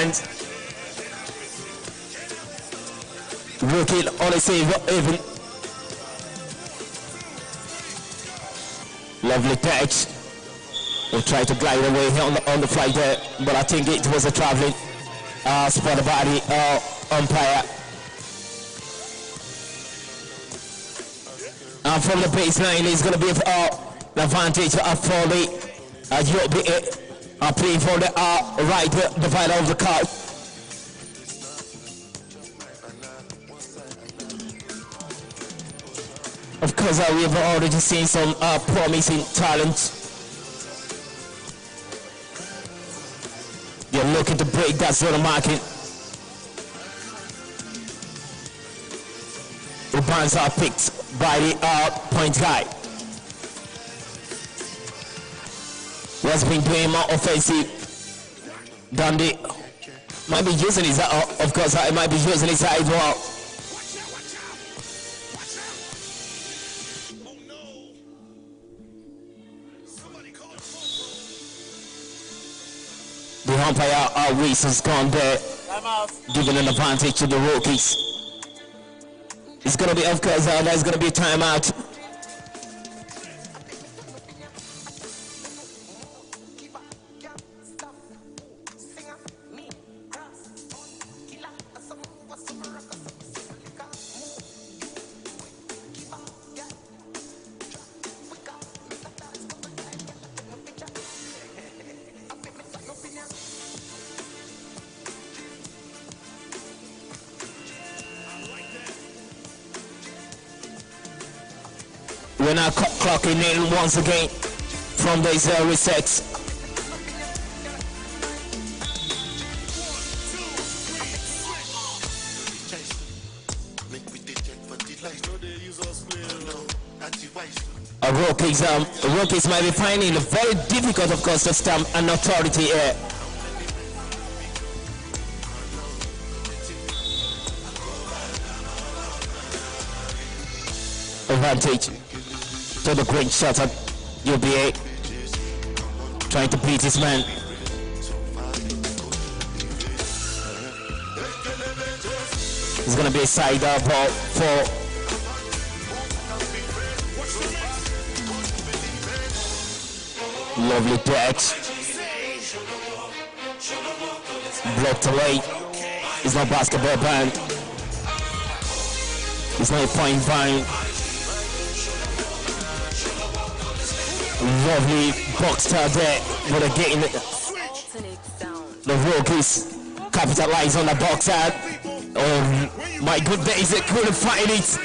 band. Rookie only save even. Lovely catch. We'll try to glide away here on the flight there, but I think it was a traveling spot body umpire. And from the baseline, it's going to be an advantage for the UBA playing for the right divider of the card. Of course, we have already seen some promising talent. They're looking to break that sort of market. The bands are picked by the point guy. What's been doing more offensive than the might be using his of course it might be using his side well. The umpire Reese has gone there, giving an advantage to the rookies. It's gonna be, of course, there's gonna be a timeout. We're now clocking in once again from these resets. Rookies might be finding it very difficult, of course, to stamp an authority here. Advantage to the great shot at UBA, trying to beat his man. It's gonna be a side ball for lovely catch. Blocked away. It's not basketball band. It's not a point bind. Lovely box out there, but again the rookies capitalize on the box out. Oh my good days, they couldn't find it.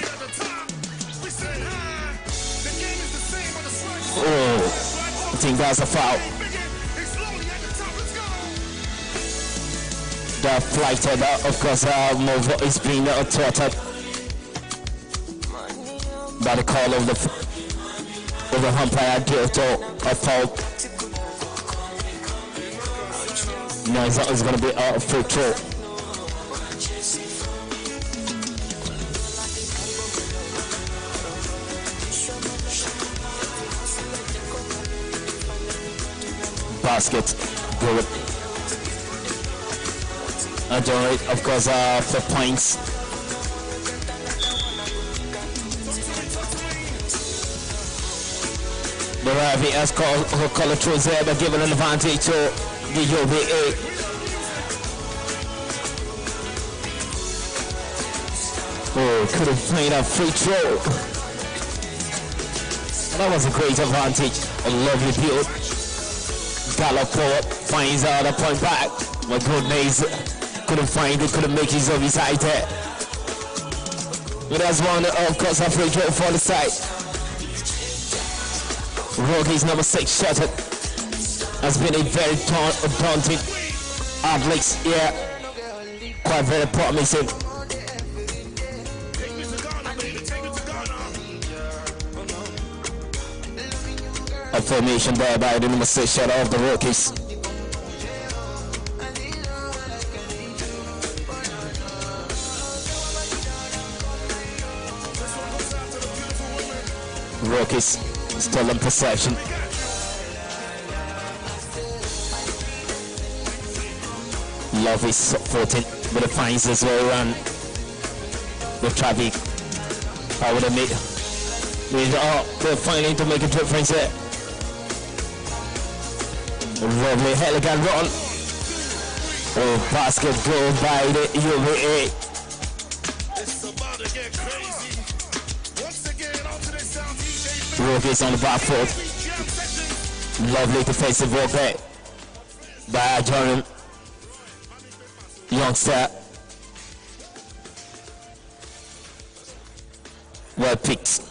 Oh, I think that's a foul. The flighted, of course, move is being thwarted by the call of the umpire guilt or foul. No, it's going to be a free throw. Basket, good. Enjoy it, of course, for points. The referee has called it through there, but given an advantage to the UBA. Oh, couldn't find a free throw. That was a great advantage. A lovely build. Gallop forward, finds out a point back. My goodness, couldn't find it, couldn't make use of his side there. But that's one, of course, a free throw for the side. Rocky's number 6 shot has been a very daunting athlete here. Quite very promising. A formation there by the number 6 shot of the Rockies. Rockies still in possession. love is supporting with the fines as well run the traffic. How would I make they're finally to make a difference here. Lovely elegant run. Oh, basket goal by the UVA. Rookies on the back foot. Lovely defensive work there by Jordan youngster. Well picked.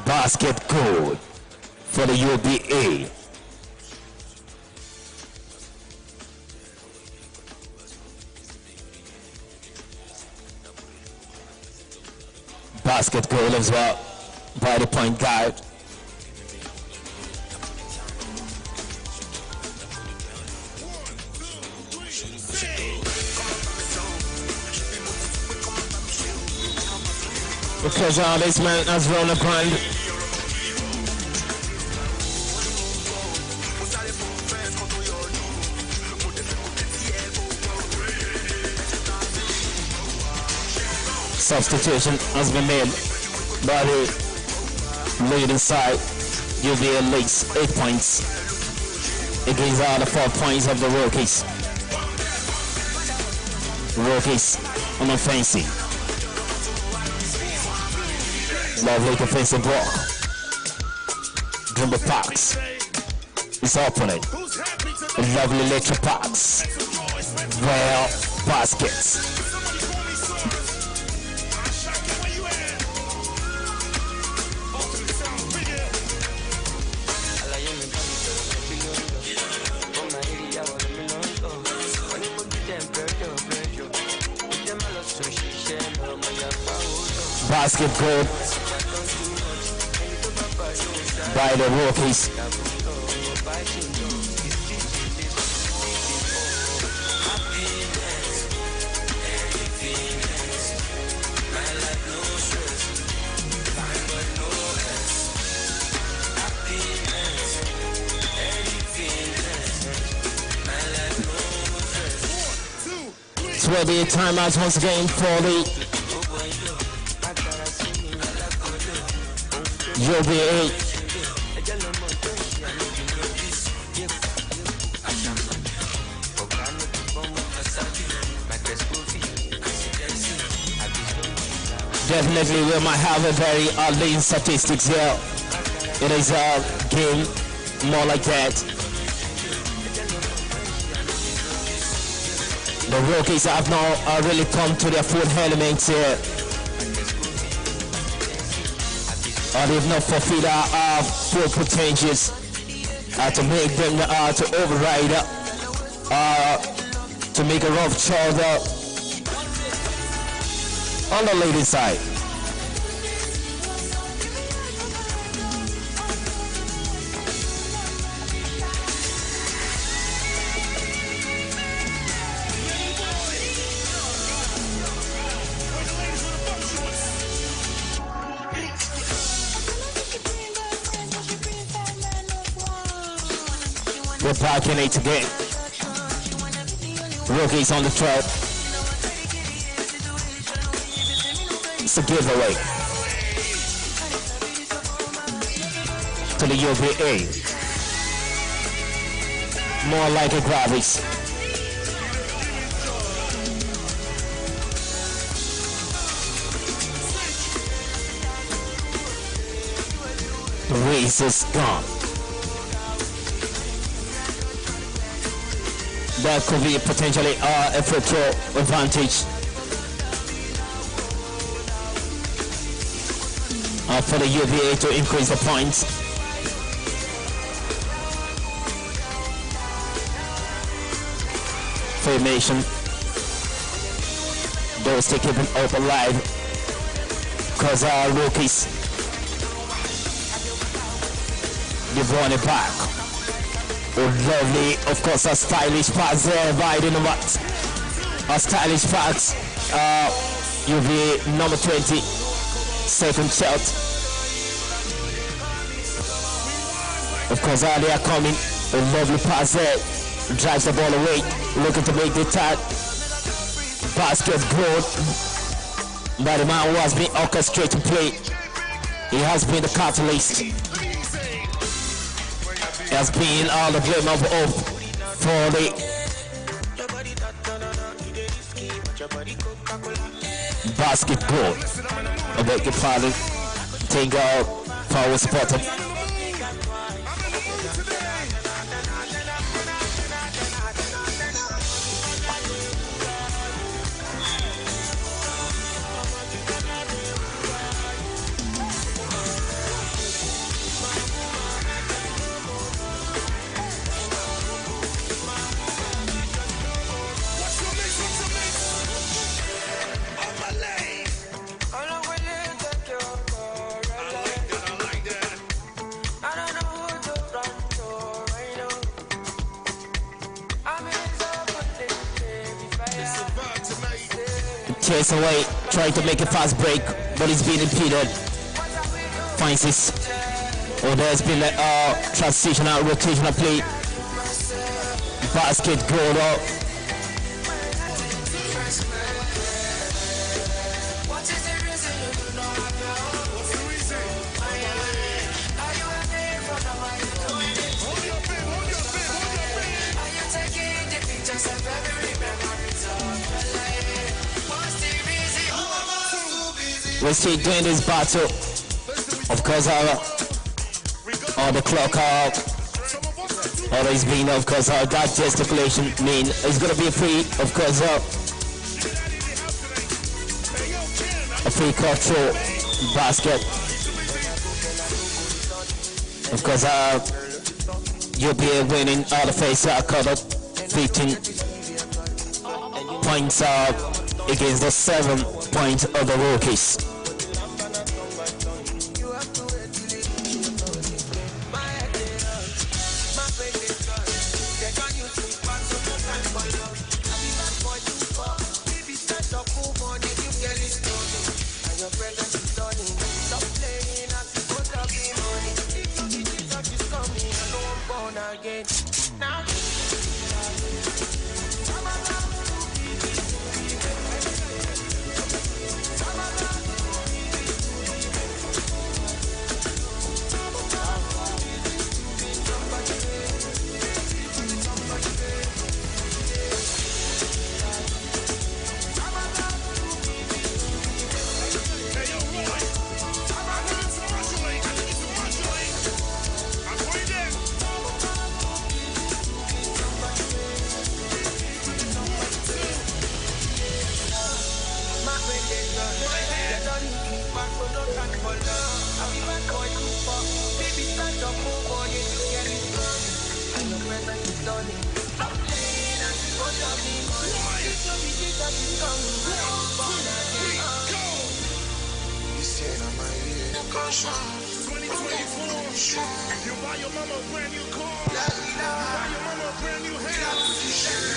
Basket goal for the UBA. Basket goal as well by the point guard. Because all this man has run a grind. Substitution has been made by the leading side. UVA leads 8 points against all the 4 points of the rookies. Rookies on offensive. Lovely defensive block. Dribble Parks. His opponent. Lovely Letra Parks. Well, baskets. Basket goal by the rookies. It's where the timeouts once again for the UVA. Definitely we might have a very lean statistics here. It is a game more like that. The rookies have now really come to their full elements here. Or they've not fulfilled our full potentials to make them to override to make a rough shoulder on the lady side. We're parking it again. Rookies on the track. It's a giveaway to the UVA. More like a grabbies. The race is gone. That could be potentially a future advantage for the UVA to increase the points. Formation. Those to keep them up alive because our rookies, they've won it back. Oh, lovely, of course, a stylish pass there by the number. A stylish pass, UVA number 20, second shot. Of course, they are coming. A lovely pass there. Drives the ball away. Looking to make the tag. Basket good. But the man who has been orchestrated play. He has been the catalyst. He has been all the blame of for the basket goal. I beg your pardon. Take out power spotter. Chase away, trying to make a fast break, but he's been impeded. Finds this. Oh, there's been a transitional, rotational play. Basket goal up. We're still doing this battle. Of course, the clock out. Always been, of course, that gesticulation mean it's gonna be a free, of course, a free control basket. Of course, you'll be winning all the face out cut up 15 points against the 7 points of the rookies.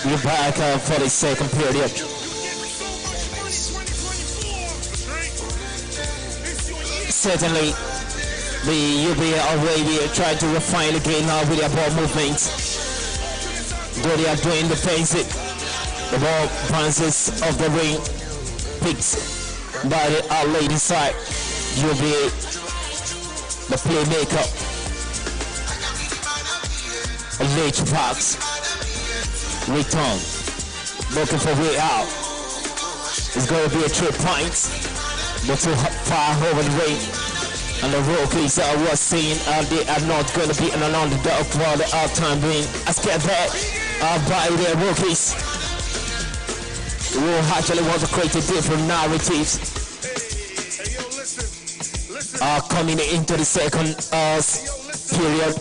You're back for the second period. Certainly, the UBA already trying to refine the game now with their ball movements. Though they are doing the basic, the ball bounces off the ring, picks by the lady side. UBA, the playmaker, a late box. Return, looking for way out. It's going to be a 3 points, but too far over the ring. And the rookies was saying they are not going to be an underdog for the halftime win. I scared that by the rookies who actually want to create a different narratives. Coming into the second period.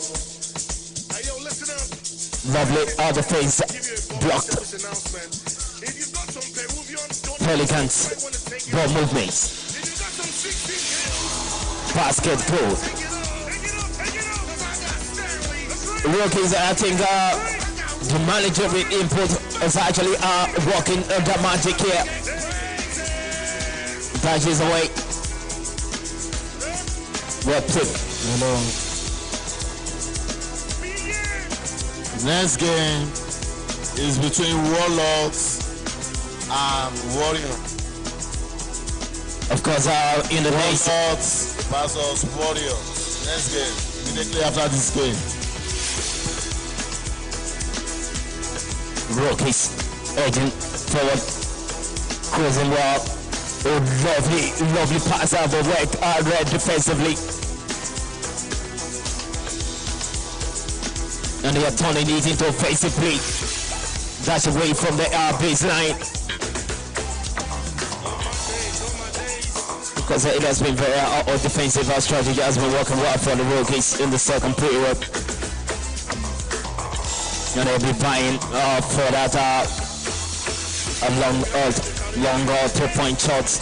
Lovely defense blocked. Pelicans ball movements. Basket goal. Rookies, I think the manager with input is actually working the magic here. Dashes away. What pick? Hello. Next game is between Warlocks and Warrior. Of course, in the next Warlocks versus Warrior. Next game. Immediately after this game. Rockies edging forward, closing well. Oh, lovely pass out the red defensively. And they are turning it into offensive play. Dash away from the baseline. Because it has been very defensive strategy has been working well for the Rockies in the second period. And they'll be buying for that a long 3-point shot.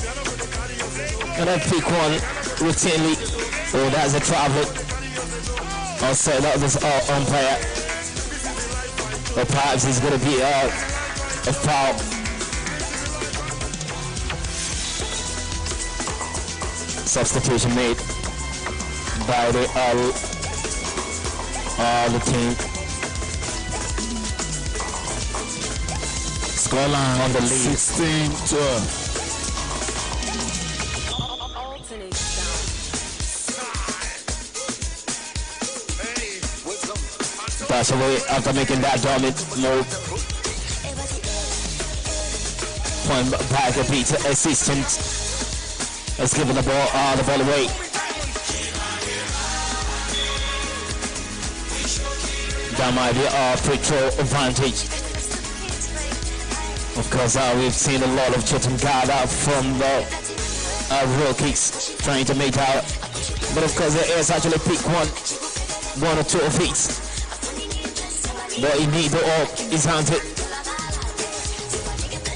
And then pick one routinely. Oh, that's a travel. Also, that was umpire. But perhaps it's going to be a foul. Substitution made by the team. Scoreline on the lead. 16-12. Dash away after making that dominant move. Point back a beat assistant. Let's give the ball away. That might be our free throw advantage. Of course, we've seen a lot of shooting guard out from the Rockies trying to make out. But of course, the Airs actually pick one or two of it. But he needs the all his hands it.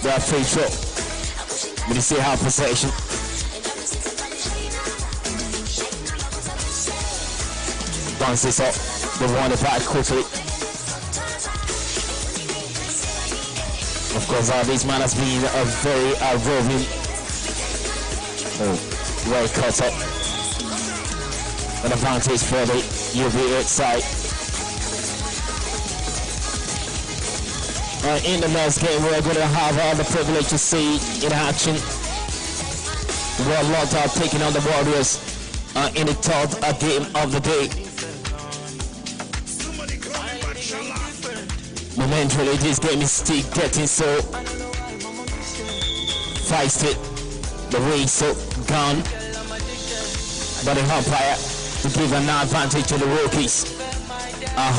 They are free throw. But you see how possession. Bounces up. They want it back quickly. Of course, this man has been a very roving. Well cut up. An advantage for the UVA side. In the next game, we're going to have the privilege to see in action. Warlocks are taking on the Warriors in the third game of the day. Momentarily, this game is still getting so feisty. The race so gone. But the umpire to give an advantage to the Rockies.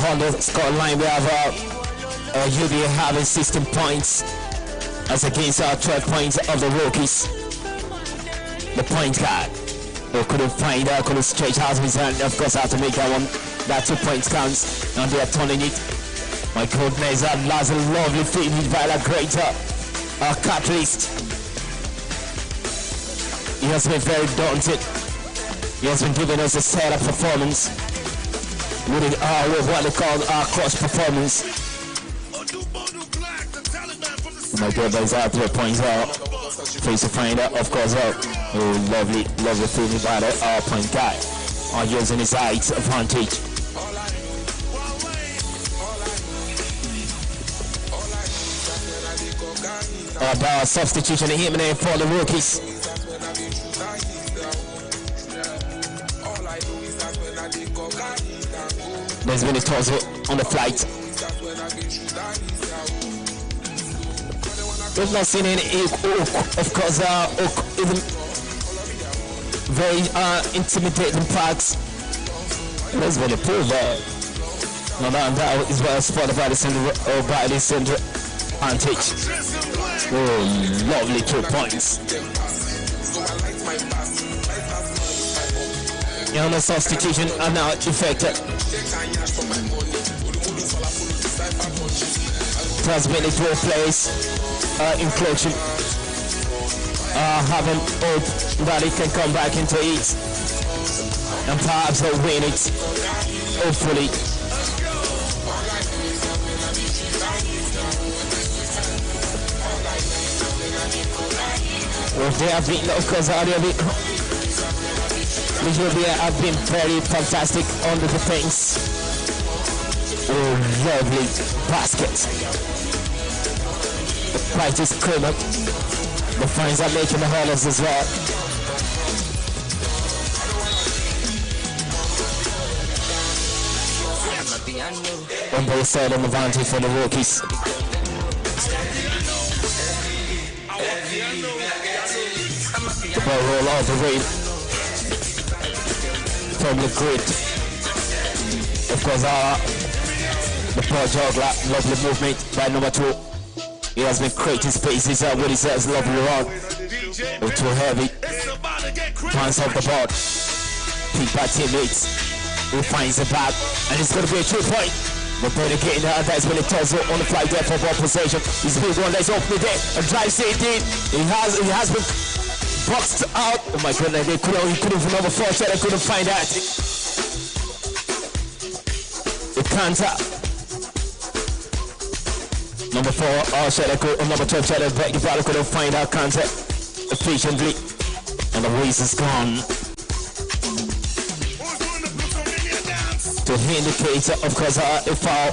On the score line, we have UVA having 16 points as against 12 points of the Rockies. The point guard who couldn't couldn't stretch out his hand. Of course, have to make that one. That 2 points counts, and they are turning it. My goodness, that last lovely finish by the greater catalyst. He has been very daunted. He has been giving us a setup performance with what they call our cross performance. My goodness, 3 points out. Face to find out, of course, oh, lovely finish by the point guy. Using his height advantage. The substitution him for the Rockies. There's been a toss on the flight. We've not seen any Oak. Of course, Oak is very intimidating parts. There's been a pull there. Now that is well spotted by the center advantage. Oh, lovely 2 points. And the substitution are now effected. Has been a throw place in closure. Having hope that it can come back into it. And perhaps they'll win it. Hopefully. Well, they have been, of course, they The UVA have been very fantastic on the defense. Oh, lovely basket. The fight is clean up. The fines are making the haulers as well. On both sides an advantage for the rookies. The ball roll all the way from the grid. Of course, the ball juggler, lovely movement by number 2. He has been creating spaces with his lovely run. Oh, too heavy. Bounce off the board. Pick by teammates. He finds the back, and it's going to be a 2-point. But better getting there, that's when it tells on the fly there for ball possession. He's the big one that's opening there. A drive safety. He has been boxed out. Oh my goodness, he couldn't for number 4 shot, they couldn't find that. The counter. Number 4 shot, number 12 shot, Becky Ball couldn't find that counter efficiently. And the race is gone. To indicate, of course, a foul.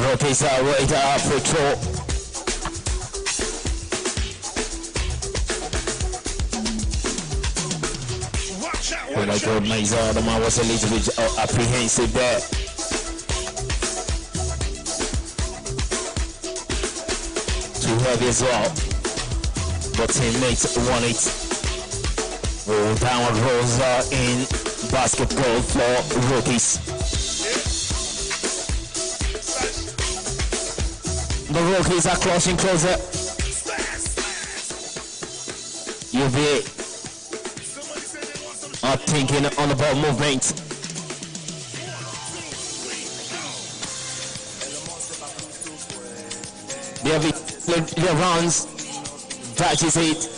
Rookies are right for throw. Oh my God, the man was a little bit apprehensive there. Too heavy as well. But teammates won it. Oh, downward rolls in basketball for rookies. The rookies are closing closer. UVA are thinking on the ball movement. They have their rounds. That is it.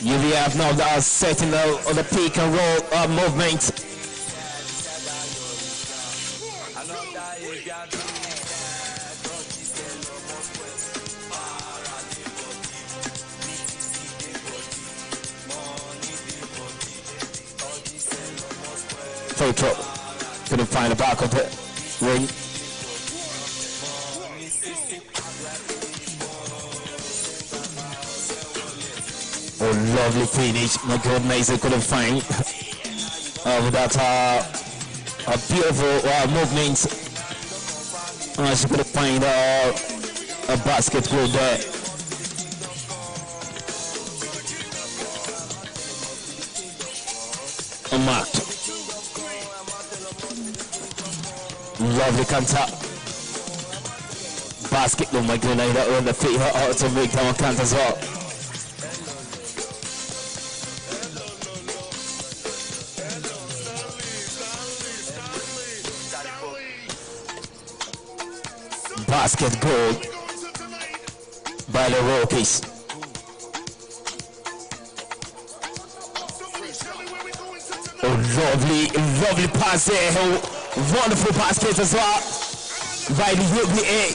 UVA have now setting on the pick and roll movement. Photo. Couldn't find the back of the ring. Oh, lovely finish. My goodness, I couldn't find without a beautiful movement. She couldn't find a basket goal there. Unmarked. Lovely counter. Basket, oh my goodness, that on the feet hurt to make that one count as well. Basket goal by the Rockies. Oh, lovely pass there. Oh, wonderful basket as well by the UVA.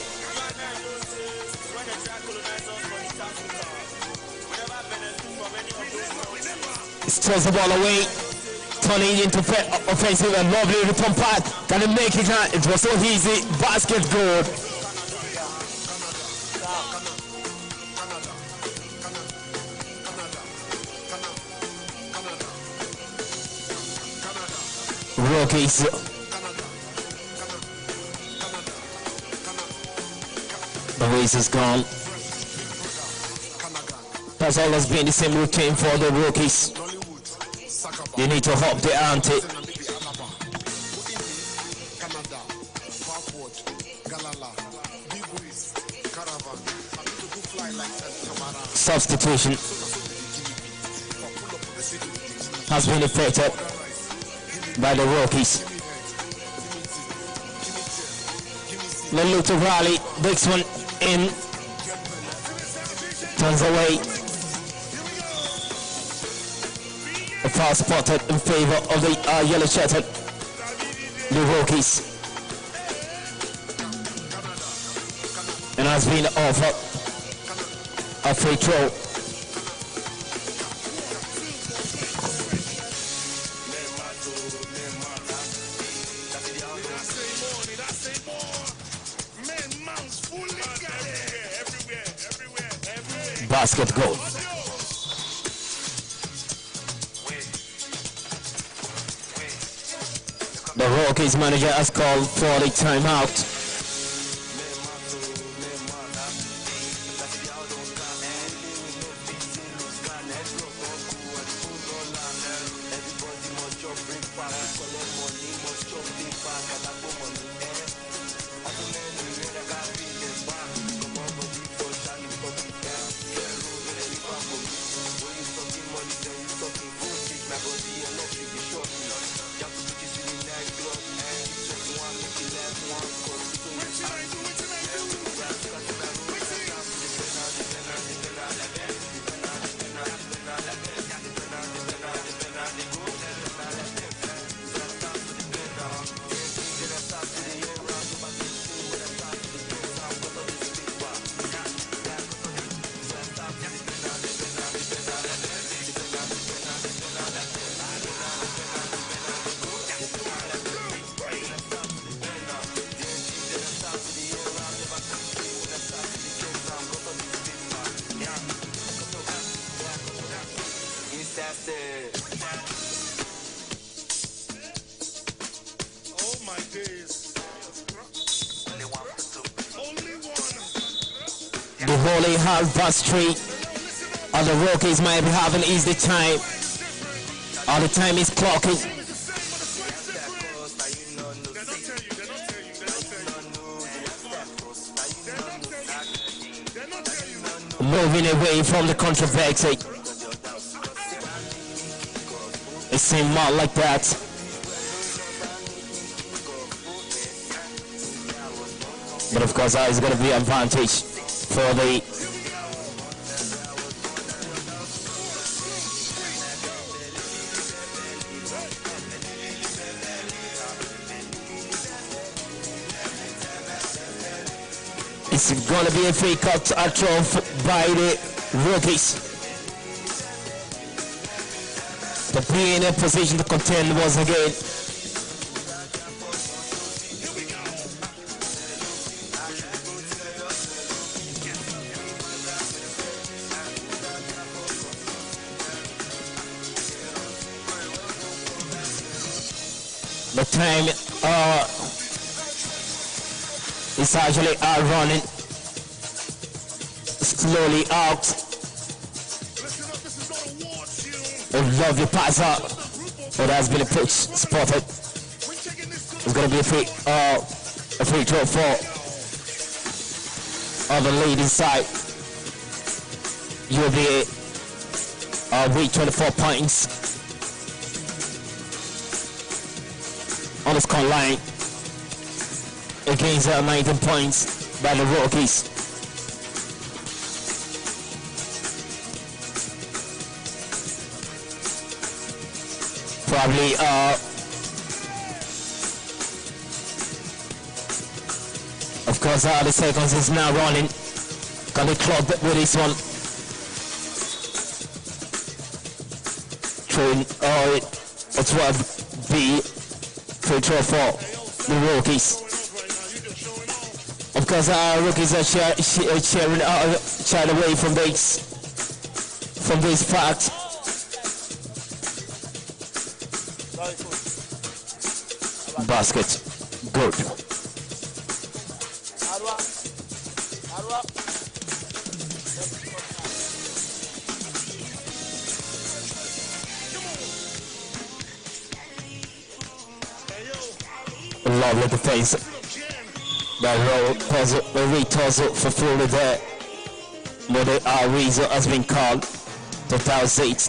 Throws the ball away, turning into offensive and lovely return pass. Can it make it? It was so easy. Basket goal. Rockies. The race is gone. That's always been the same routine for the rookies. You need to hop the ante. Substitution has been effected by the Rockies. Let's look to rally. This one in. Turns away. foul spotted in favor of the yellow shirted the Rockies. And has been offered a free throw. Basket goal. The Rockies manager has called for the timeout. The Holy Half Street or the Rockies might be having easy time. All the time is clocking. Moving away from the controversy. It seems more like that. But of course, it's going to be an advantage for the it's going to be a free cut throw by the Rockies. To be in a position to contend once again. The time is actually running slowly out. A lovely pass out, but has been a push spotted. It's going to be a free throw for on the leading side. UVA with 24 points on the score line against 19 points by the Rockies. Probably of course the seconds is now running. Can they clock with this one? Throwing it will be free throw for the Rockies. Of course Rockies are sharing shied away from this fact. Basket, good. Lovely defense. The re-tossle for Florida there. But the Rizzo has been called to foul seats.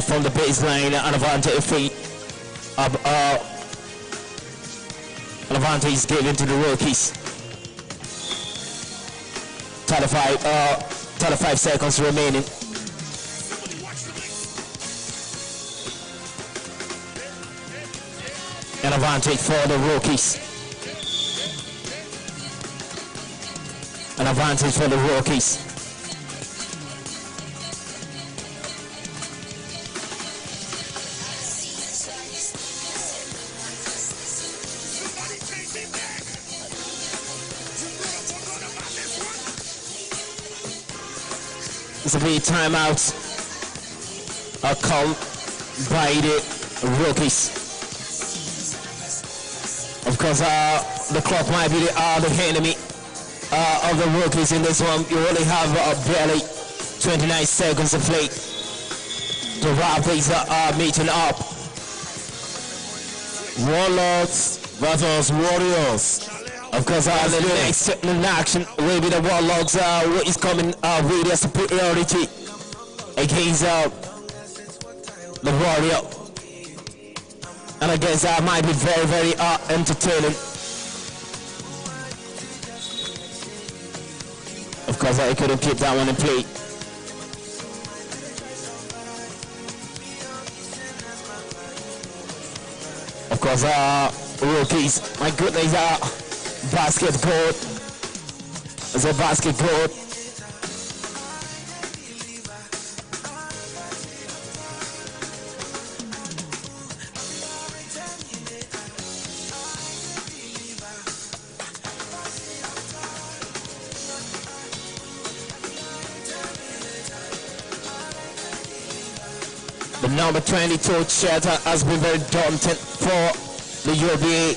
From the baseline, an advantage feet. An advantage is given to the Rockies. 35 seconds remaining. An advantage for the rookies. An advantage for the rookies. It's a big timeout. A call by the rookies. Of course, the clock might be the enemy of the rookies in this one. You only have barely 29 seconds to play. The Raptors are meeting up. Warlords versus Warriors. Of course, the next in action will be the Warlocks, who is coming with their superiority against the Warrior. And I guess that might be very, very entertaining. Of course, I couldn't keep that one in play. Of course, rookies. My goodness, basket goal. It's a basket goal. The number 22 shirt has been very daunting for the UBA.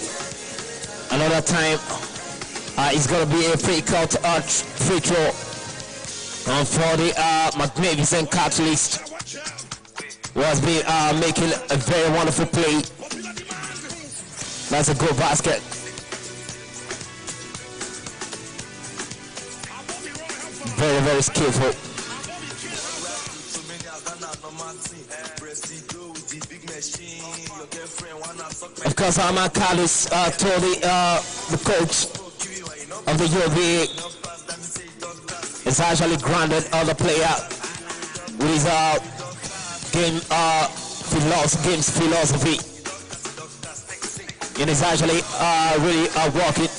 Another time, it's going to be a free cut free throw for the magnificent catalyst, who has been making a very wonderful play. That's a good basket. Very, very skillful. Of course, Carlos told the coach of the UVA is actually grounded the player with his game's philosophy. It is actually really working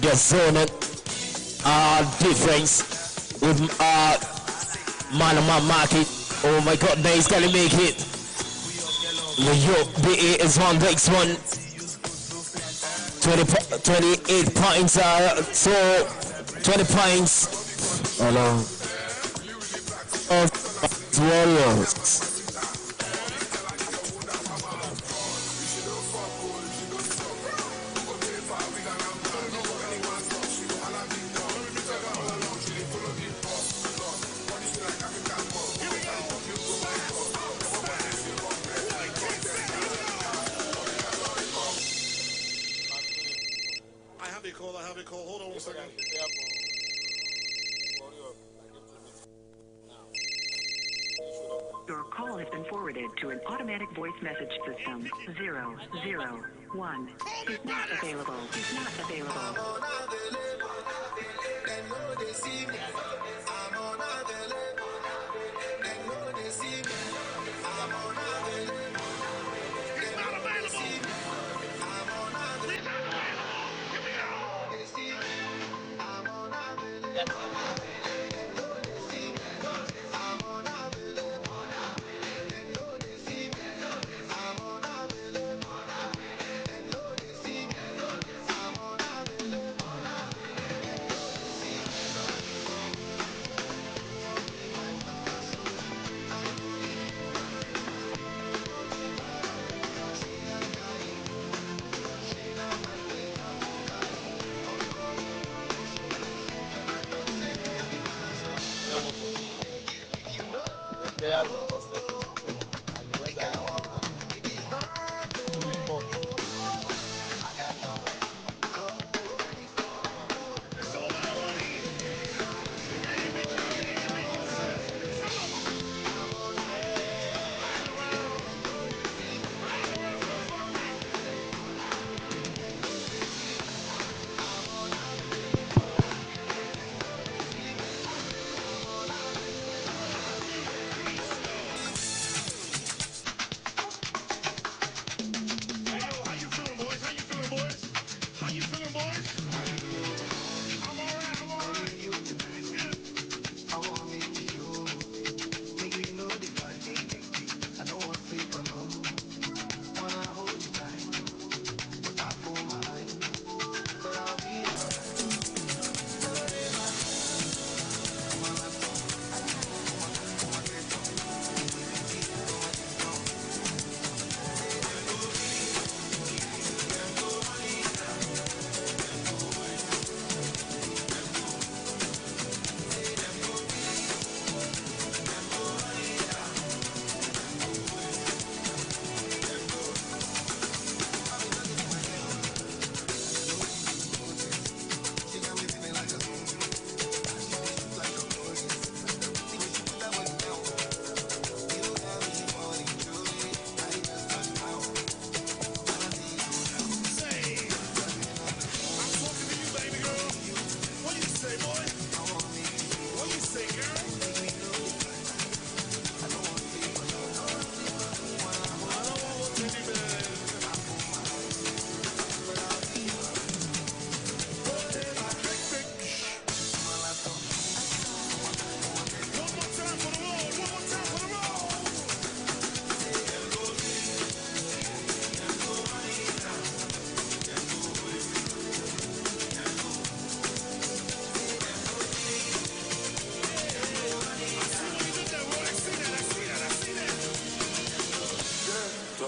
the zone difference with man-on-man market. Oh my God, he's gonna make it. The UBA is on the X1. 28 points, so 20 points. Hello. Of Warriors. I have a call. Hold on one second. Your call has been forwarded to an automatic voice message system. 001 is not available. Is not available.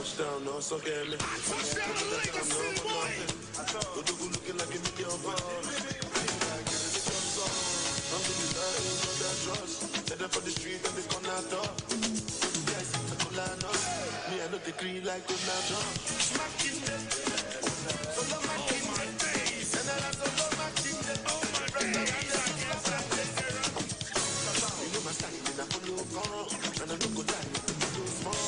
touchdown, no, so get me. Touchdown, Lakers City, boy. Looking like a million pounds. I'm looking like you know that trust. Set up on the street and they come out door. Yes, I could line up. Me, I know the green like good night. Smacking them. Solo macking my face. And I solo macking them. Oh my days, I can't stop this girl. You know my style, I follow come. And I don't go die, I do small.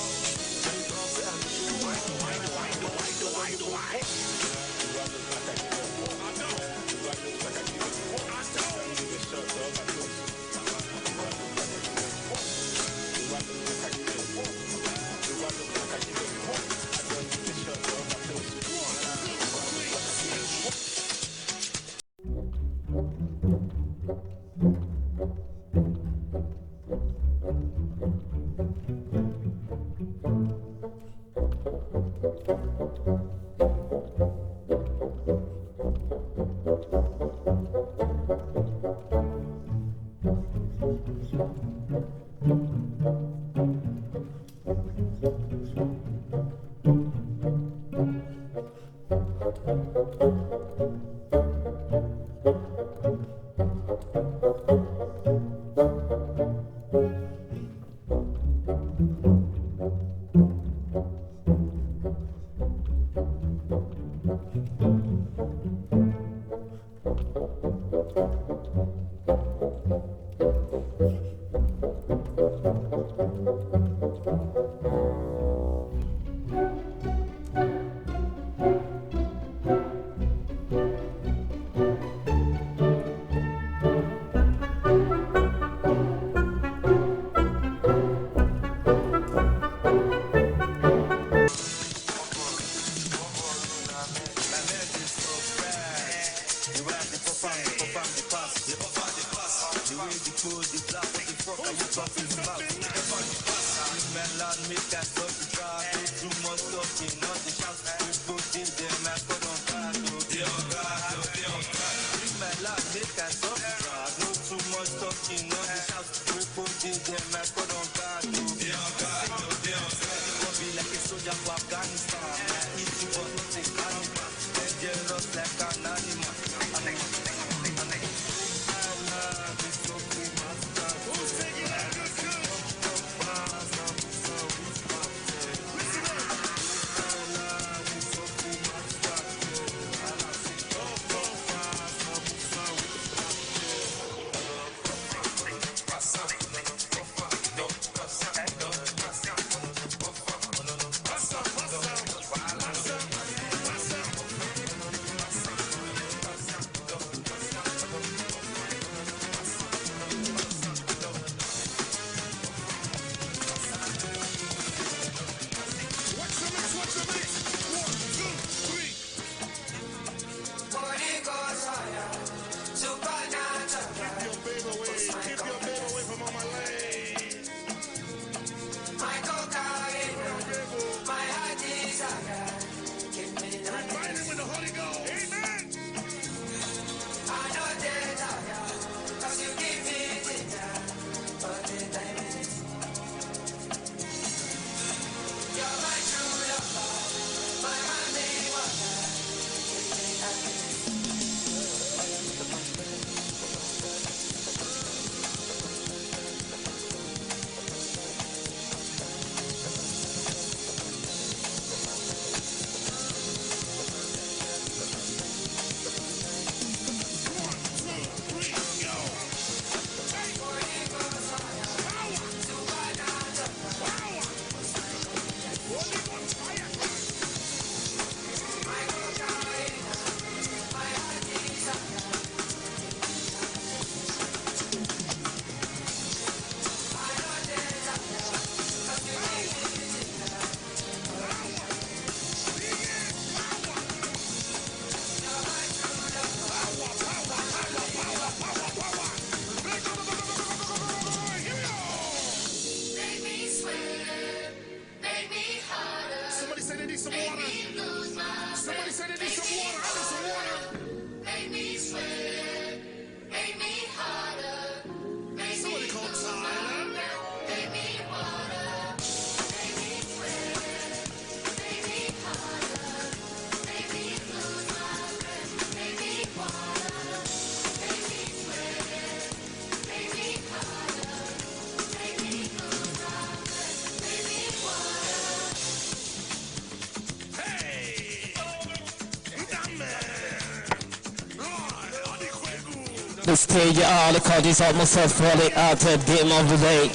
the stage, the court is almost set for the third game of the day.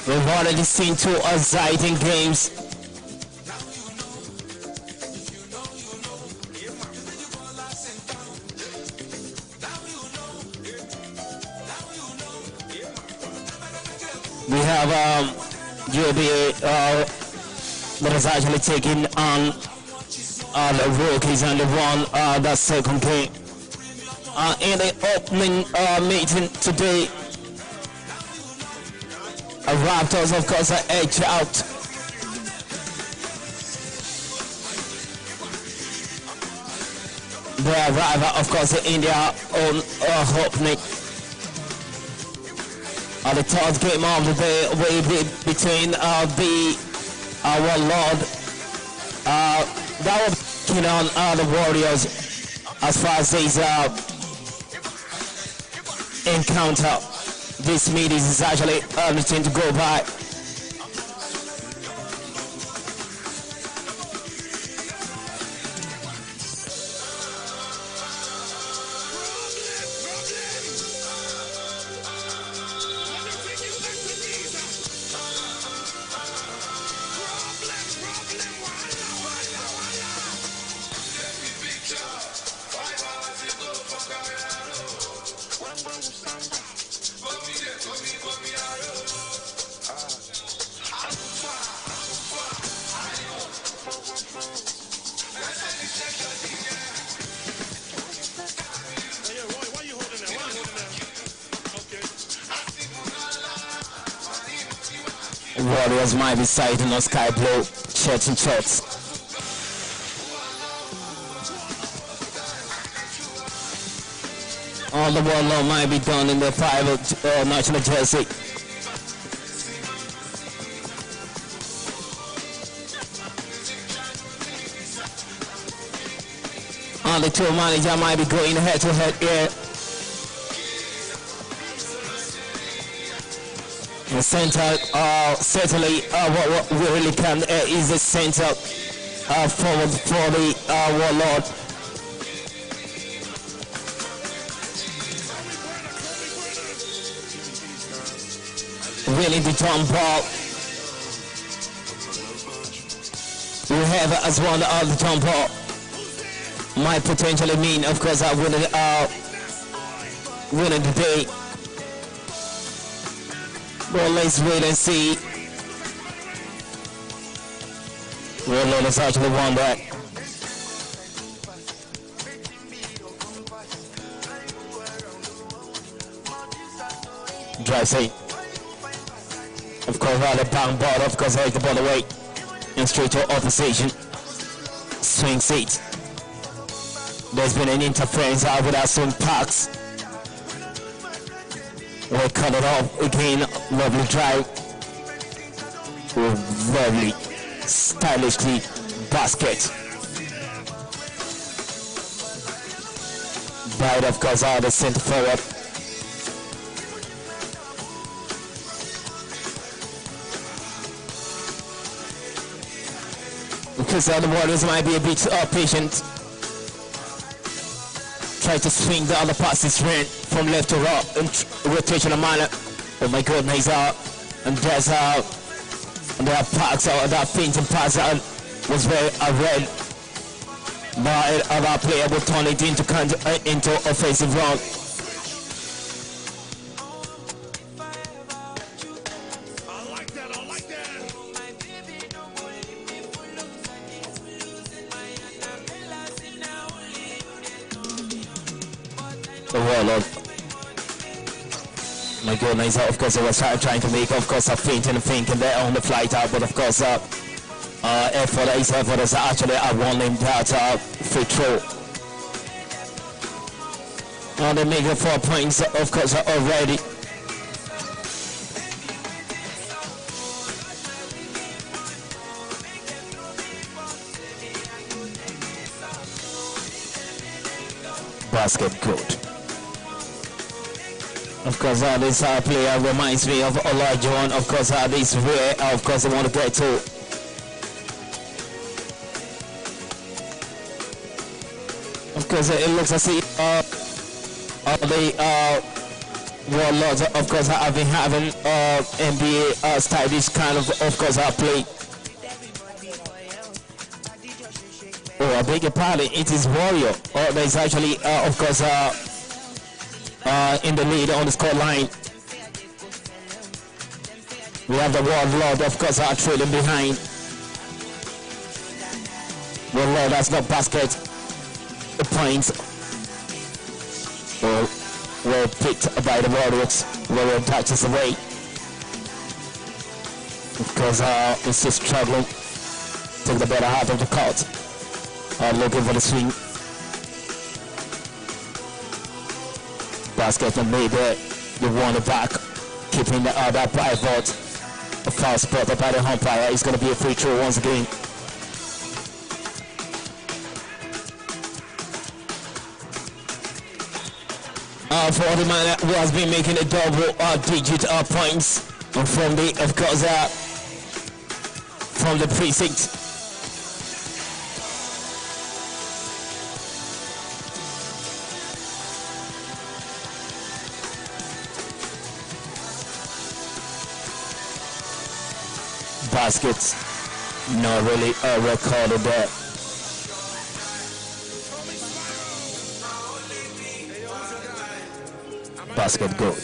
We've already seen two exciting games. We have UBA that is actually taking on the rookies and the one that second game. In the opening meeting today, Raptors of course are edge out. The arrival of course in their own opening. The third game of the day will be between our Lord that will be on the Warriors as far as this encounter. This meeting is actually everything to go by. Warriors might be sighting on sky blue shirts and shorts. All the Warlord might be done in the 5 national jersey. The two manager might be going head to head here. The center, certainly, what we really can is the center forward for the Warlord. Really the jump ball. We have as one the jump ball. Might potentially mean, of course, winning the day. Well, let's wait and see. Warlord has actually won that. Drive seat. Of course, the bang ball, of course, take the ball away. And straight to opposition. Swing seat. There's been an interference with our swing packs. We cut it off again. Lovely drive. Lovely, stylishly basket. Right, of course, out the center forward. Because the other Warriors might be a bit patient. Try to swing the other passes from left to right in rotational manner. Oh my goodness, and there's and there are parks out that painting pass was very red. But our player would turn it into offensive run. The Warlord. My goodness, of course, I was trying to make, of course, a feint and thinking there on the flight out, but of course, effort is actually one in that free throw. And they make the 4 points, of course, already. Basket good. Of course, this player reminds me of Olajuwon. Of course, this is where, of course, I want to get to. Of course, it looks as if the warlords, of course, have been having NBA stylish kind of course, play. Oh, I beg your pardon, it is Warrior. Oh, there's actually, of course, in the lead on the score line. We have the Warlord, of course, trailing behind. Warlord has no basket. The points were picked by the Warriors. Warrior touches away. Of course, it's just struggling. Take the better half of the court. Looking for the swing. Basket made there. They won it back. Keeping the other pivot. A foul spot by the umpire. It's going to be a free throw once again. For the man who has been making a double digit points from the, of course, from the precinct. Baskets, not really recorded there. Basket good.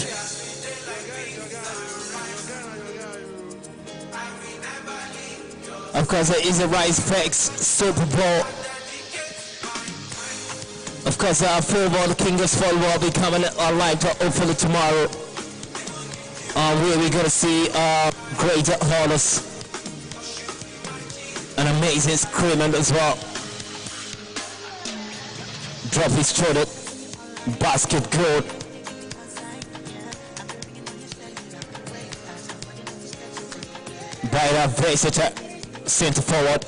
Of course, there is a Risevest Superball. Of course, football, the King's Fall will be coming live hopefully tomorrow. Where we're going to see great haulers. An amazing screaming as well. Drop his shoulder. Basket good. By the versatile center forward.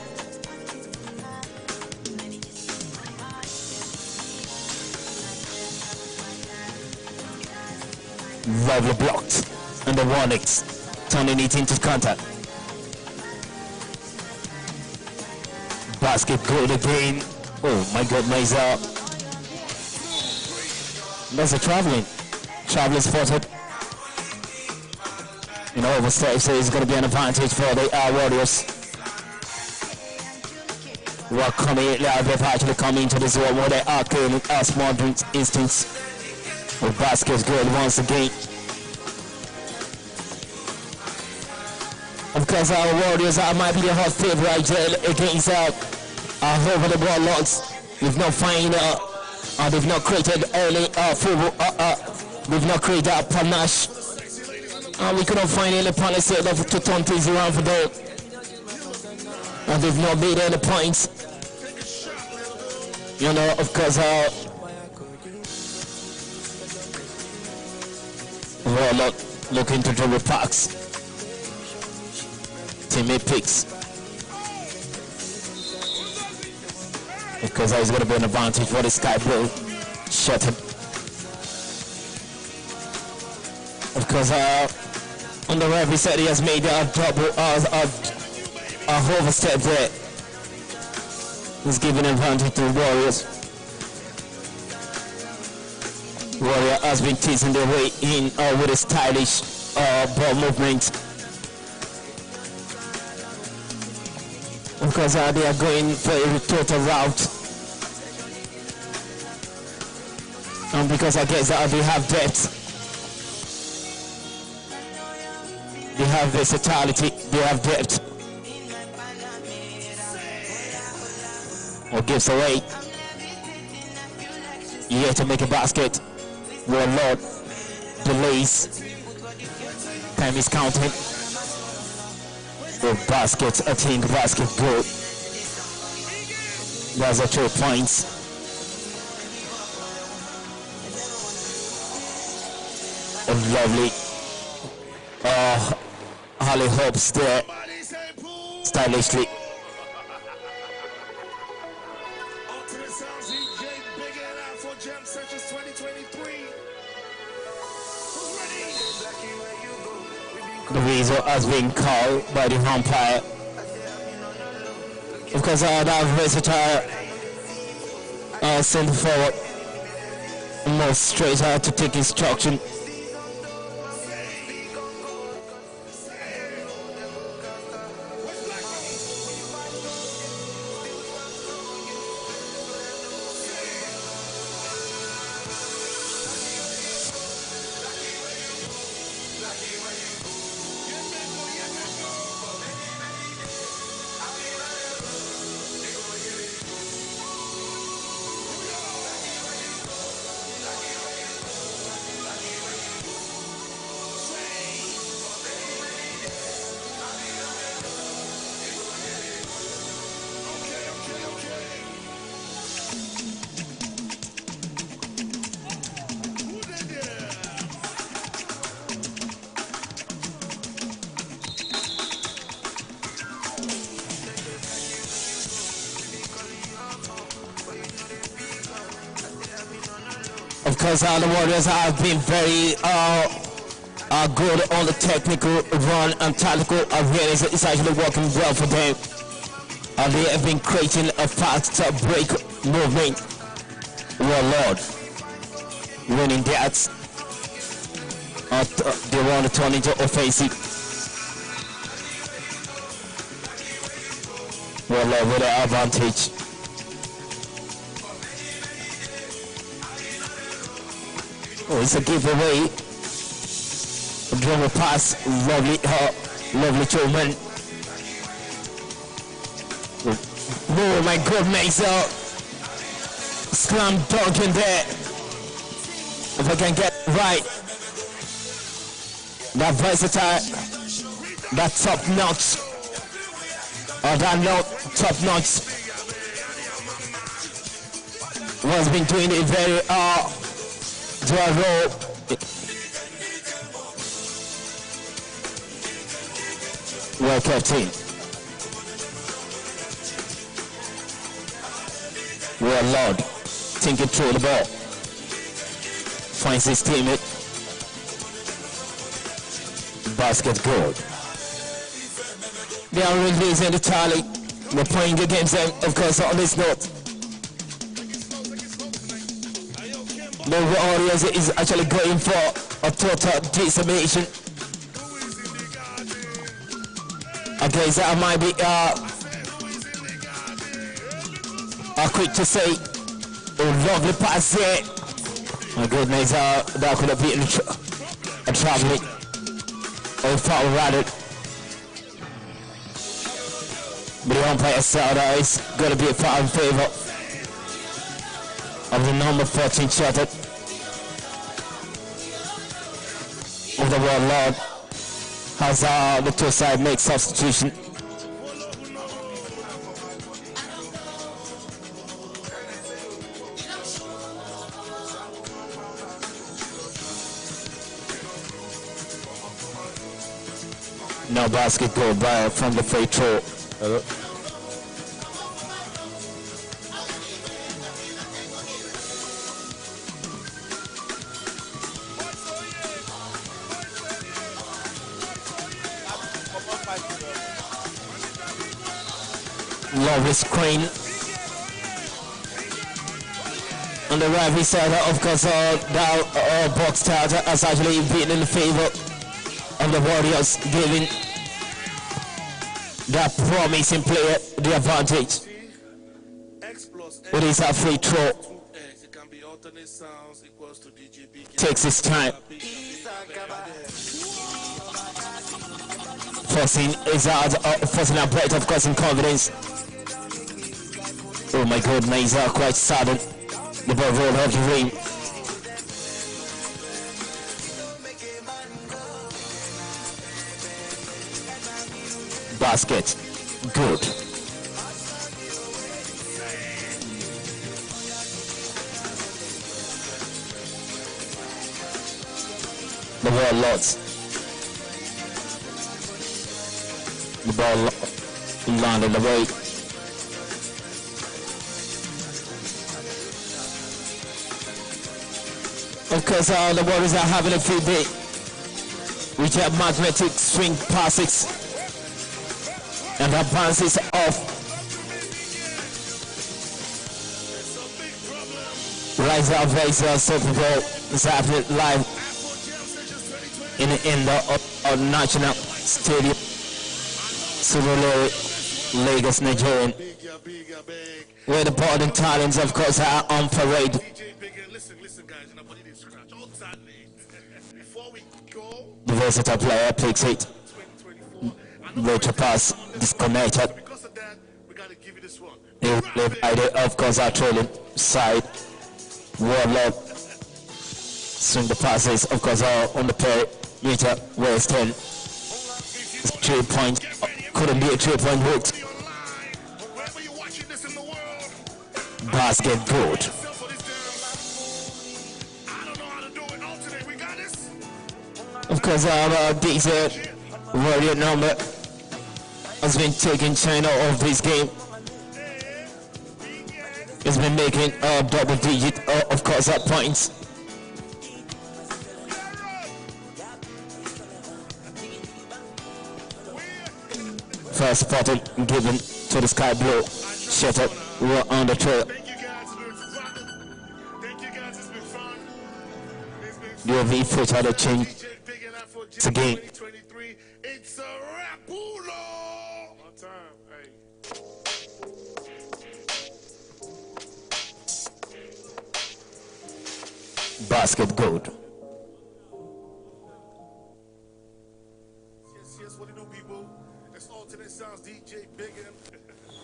Lovely blocked. And the Warnix turning it into contact. Basket good again. Oh my goodness. That's a traveling spotted. You know, overstep, so it's going to be an advantage for the Warriors. Who are coming, they've actually come into the zone where they are killing us more instance. The basket good once again. Of course, our Warriors might be the hot favorite against over the Warlords. We've not find, they've not created early football. We've not created a panache. We couldn't find any panacea to turn things around for them. And they've not made any points. You know, of course, Warlord looking to dribble packs. Teammate picks. Because there's going to be an advantage for the Sky Blue. Shattered. Of course, on the referee side, he has made a double, a overstep there. He's giving advantage to the Warriors. Warrior has been teasing their way in with a stylish ball movement. Because they are going for a total route. And because I guess they have depth. They have versatility, they have depth. Or gives away. Here to make a basket. Warlord delays. Time is counting. The basket, I think basket good. That's a 2 points. A lovely Holly Hobbs there, stylishly. The whistle has been called by the umpire. Of course, that versatile Send forward. More straight out to take instruction. Of course, the Warriors have been very good on the technical run and tactical awareness. It's actually working well for them. They have been creating a fast break movement. Well, Lord, winning that. They want to turn into offensive. Well, Lord, with the advantage. Oh, it's a giveaway. Dribble pass, lovely Truman. Oh my goodness, slam dunk in there. If I can get it right. That versatile, that top notch, or that top notch was been doing it very roll. Well kept in. Well, Lord, thinking through the ball. Finds his teammate. Basket good. They are releasing the tally. They're playing against them, of course, on this note. The Warriors is actually going for a total decimation. Okay, so I might be quick to say, lovely pass there. My goodness, that could have been a traveling or foul rather. But the umpire said that it's going to be a foul in favor of the number 14 shooter of the World Lord as the two side make substitution. No basket go by from the free throw. Hello. Lovely screen on the right hand side, of course, that box out has actually been in favor of the Warriors, giving that promising player the advantage. It is a free throw. Takes his time. Forcing a break, of course, in confidence. Oh my God, Meza quite sudden. The ball rolled off the ring. Basket, good. The ball lost. The ball landed away. Of course, the Warriors are having a field day, which have magnetic swing passes and that bounces off Rise Up Risevest Superball is happening live in the National Stadium, Surulere, Lagos, Nigeria, where the Borden talents, of course, are on parade. Listen, guys, nobody did scratch. All that before we go, The versatile player picks it. 2024. Later pass disconnected. Because of that, we gotta give you this one. Of course, our trailing side. Warlock swing the passes, of course, on the perimeter. West 10. 3 point. Couldn't be a 3-point hook. Wherever you're watching this in the world, Basket good. I don't know how to do it all today. We got this. Of course, our decent warrior number has been taking China off this game. He's been making double digit, of course, at points. First spotted given to the Sky Blue. Shut up, we're on the trail. Thank you guys. Thank you guys. It's been fun. UAV foot out of change. It's a game. 2023. It's a Rapulo. On time. Hey. Basket good. Yes, what do you do, people? It's alternate sounds, DJ Big M.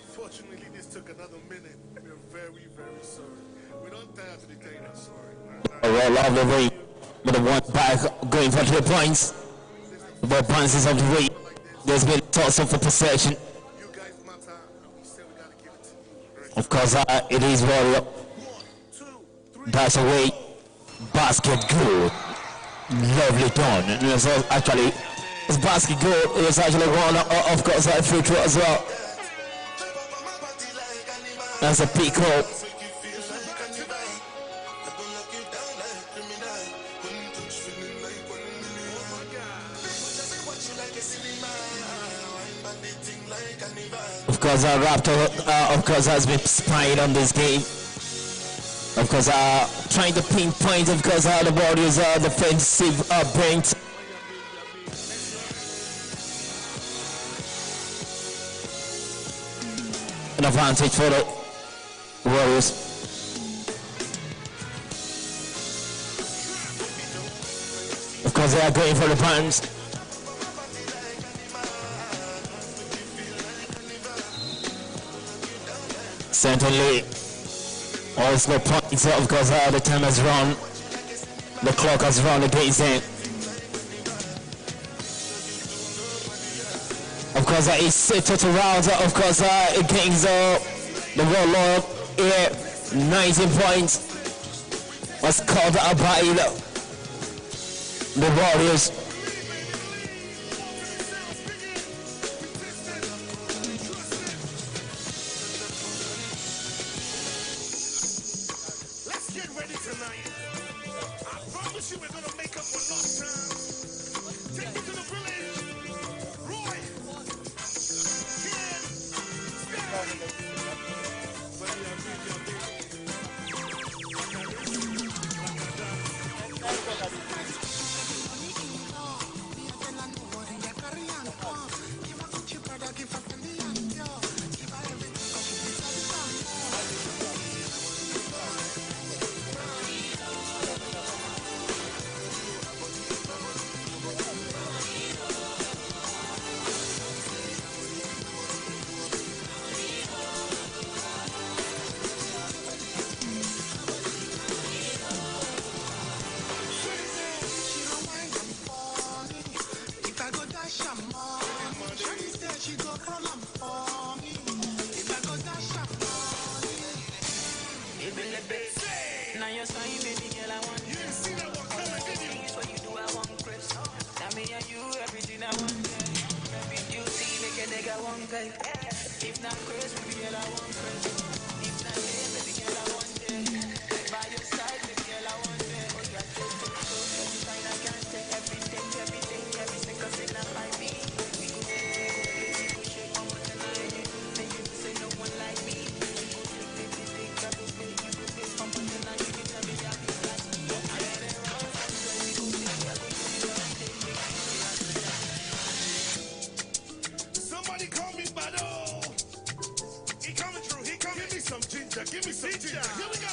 Fortunately, this took another minute. We're very, very sorry. We don't have to detain us, sorry. A roll off the way. With the one back going for 3 points. The ball bounces off the way. There's been toss up for possession. You guys, my time. We said we gotta give it to you. Of course, it is Warrior. 1, 2, 3. Dash away. Basket good. Lovely done. And it was actually, it's basket good. It was actually one, of course, a free throw as well. That's a peak hole. Of course, Raptor, of course, has been spying on this game. Of course, trying to pinpoint, of course, how the Warriors are defensive bent. An advantage for the Warriors. Of course, they are going for the punch. Certainly, also points, of course, the time has run. The clock has run against them. Of course, it's set it around, of course, against the Warlord here. 19 points was called out by the Warriors. Let's get ready tonight. I promise you we're gonna make up for lost time. Take me to the village. Roy. Kid. Now you're saying, baby girl, I want You didn't see that one coming, did you? things what you do, I want Chris. Now me and you, everything I want. Every beauty, make a nigga want type. If not Chris, baby girl, I want Chris. If not him, baby girl, I want it. By your side, baby girl, I want it. Oh, yeah, just to show you sign, I can't take everything, every single thing that might be. We go crazy, go shake on what tonight. Make you say no one like me. You go take, you go pump on tonight, you get Give me some teacher. Here we go.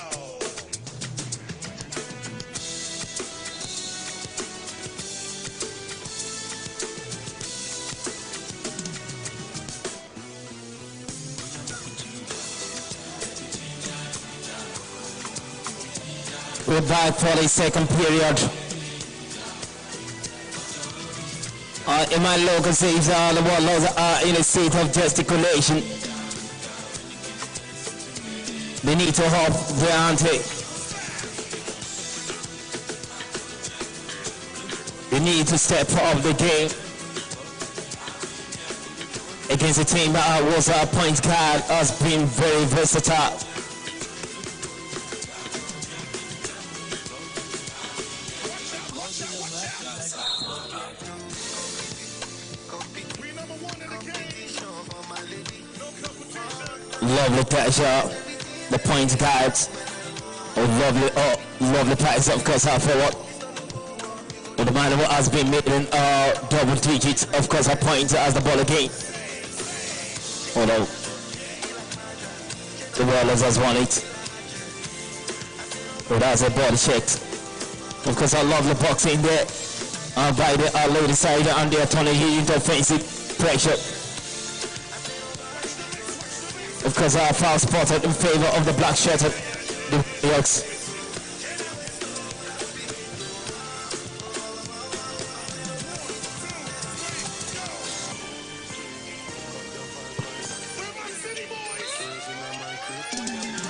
We're back for the second period. In my local saves, the Warlords are in a state of gesticulation. They need to hop their ante. They need to step up the game against a team that was a point guard, has been very versatile. Lovely pressure, the point guards. Lovely pass, of course, our forward. But the man who has been making double digits, of course, a point as the ball again. Although the Warlords has won it. But as a ball checked. Of course, I love the boxing there by the lady side, and they are turning into offensive pressure. Of course, our foul spotted in favor of the black shirted the Yorks.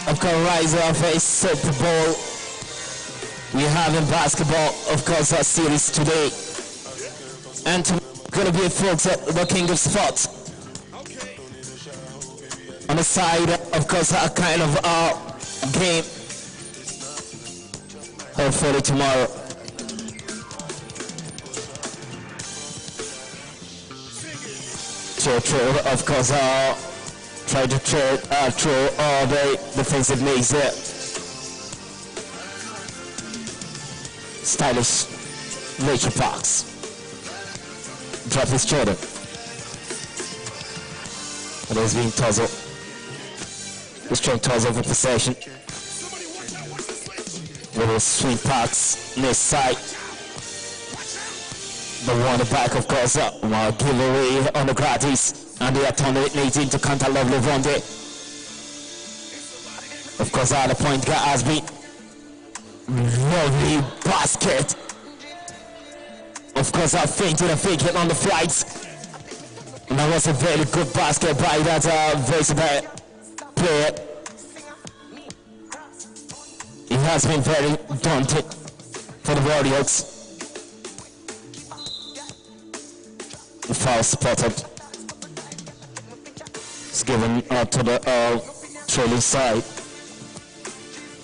Of course, Risevest Superball. We have in basketball, of course, our series today. And going to be folks at the King of Sports. On the side, of course, a kind of game. Hopefully tomorrow. Throw, of course, try to throw all the defensive legs there. Stylish Rachel Parks. Drop his shoulder. And there's been Tuzzle. He's trying to toss over possession. Little swing Parks near side. The one back, of course, giveaway on the gratis. And they are turning it into counter lovely one day. Of course, the point guard has been lovely basket. Of course, I fainted and fake it on the flights. And that was a very good basket by that versatile player. It has been very daunting for the Warriors. The foul spotted. It's given to the trailing side.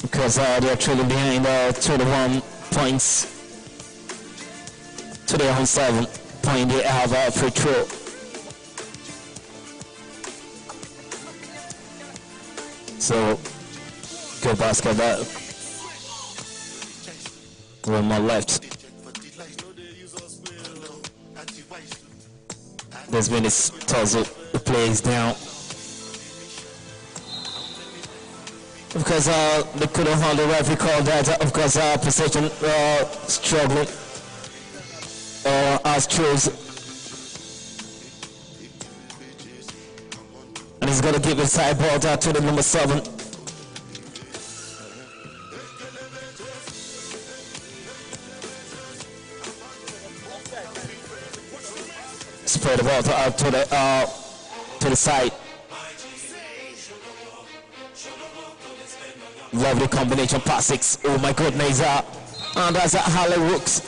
Because they are trailing behind 21 points to their own 7 point. They have a free throw. So good basketball. On my left. There's been this tussle. The play is down. Of course, they couldn't hold the referee called that. Of course, possession struggling. As throws. And he's going to give a side ball to the number 7. Spread the ball to the side. Lovely combination pass 6. Oh my goodness. And that's Harley Rooks.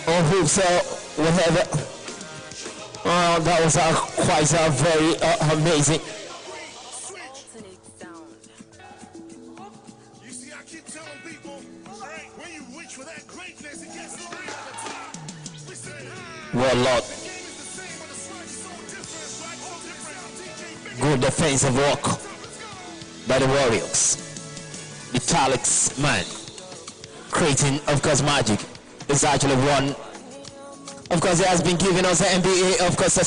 Or hoops or whatever. That was quite very amazing. You see, I keep telling people, when you reach for that greatness, it gets we say, Warlord. Good defensive work by the Warriors. The Talix man creating, of course, magic. It's actually one. Of course, he has been giving us an NBA, of course, a